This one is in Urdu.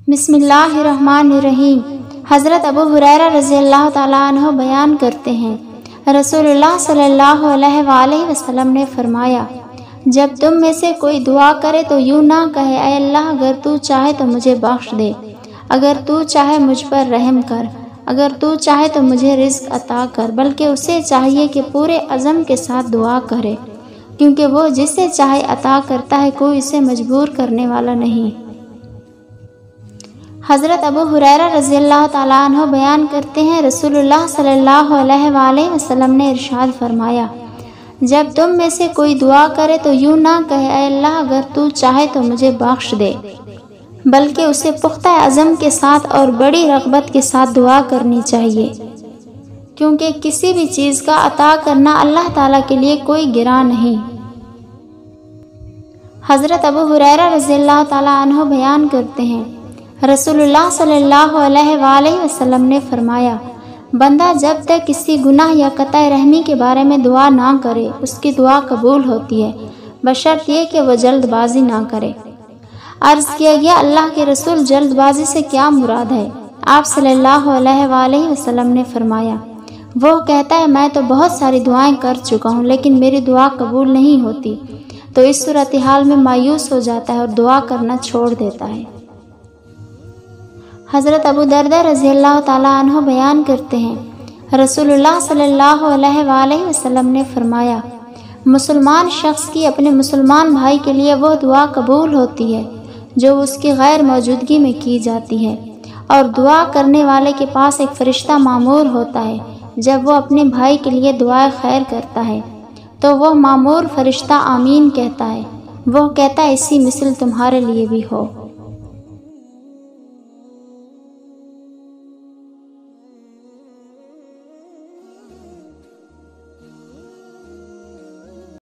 بسم اللہ الرحمن الرحیم۔ حضرت ابو ہریرہ رضی اللہ تعالیٰ عنہ بیان کرتے ہیں، رسول اللہ صلی اللہ علیہ وآلہ وسلم نے فرمایا، جب تم میں سے کوئی دعا کرے تو یوں نہ کہے اے اللہ اگر تو چاہے تو مجھے بخش دے، اگر تو چاہے مجھ پر رحم کر، اگر تو چاہے تو مجھے رزق عطا کر، بلکہ اسے چاہیے کہ پورے عزم کے ساتھ دعا کرے، کیونکہ وہ جسے چاہے عطا کرتا ہے، کوئی اسے مجبور کرنے والا نہیں۔ حضرت ابو ہریرہ رضی اللہ تعالیٰ عنہ بیان کرتے ہیں، رسول اللہ صلی اللہ علیہ وآلہ وسلم نے ارشاد فرمایا، جب تم میں سے کوئی دعا کرے تو یوں نہ کہے اے اللہ اگر تو چاہے تو مجھے بخش دے، بلکہ اسے پختہ عزم کے ساتھ اور بڑی رغبت کے ساتھ دعا کرنی چاہیے، کیونکہ کسی بھی چیز کا عطا کرنا اللہ تعالیٰ کے لیے کوئی گراں نہیں۔ حضرت ابو ہریرہ رضی اللہ تعالیٰ عنہ بیان کرتے ہیں، رسول اللہ صلی اللہ علیہ وآلہ وسلم نے فرمایا، بندہ جب تک کسی گناہ یا قطع رحمی کے بارے میں دعا نہ کرے اس کی دعا قبول ہوتی ہے، بشرط یہ کہ وہ جلد بازی نہ کرے۔ عرض کیا گیا، اللہ کے رسول جلد بازی سے کیا مراد ہے؟ آپ صلی اللہ علیہ وآلہ وسلم نے فرمایا، وہ کہتا ہے میں تو بہت ساری دعائیں کر چکا ہوں لیکن میری دعا قبول نہیں ہوتی، تو اس صورتحال میں مایوس ہو جاتا ہے اور دعا کرنا چھوڑ دیتا ہے۔ حضرت ابو دردہ رضی اللہ تعالیٰ عنہ بیان کرتے ہیں، رسول اللہ صلی اللہ علیہ وآلہ وسلم نے فرمایا، مسلمان شخص کی اپنے مسلمان بھائی کے لیے وہ دعا قبول ہوتی ہے جو اس کی غیر موجودگی میں کی جاتی ہے، اور دعا کرنے والے کے پاس ایک فرشتہ مامور ہوتا ہے، جب وہ اپنے بھائی کے لیے دعائے خیر کرتا ہے تو وہ مامور فرشتہ آمین کہتا ہے، وہ کہتا ہے اسی مثل تمہارے لیے بھی ہو۔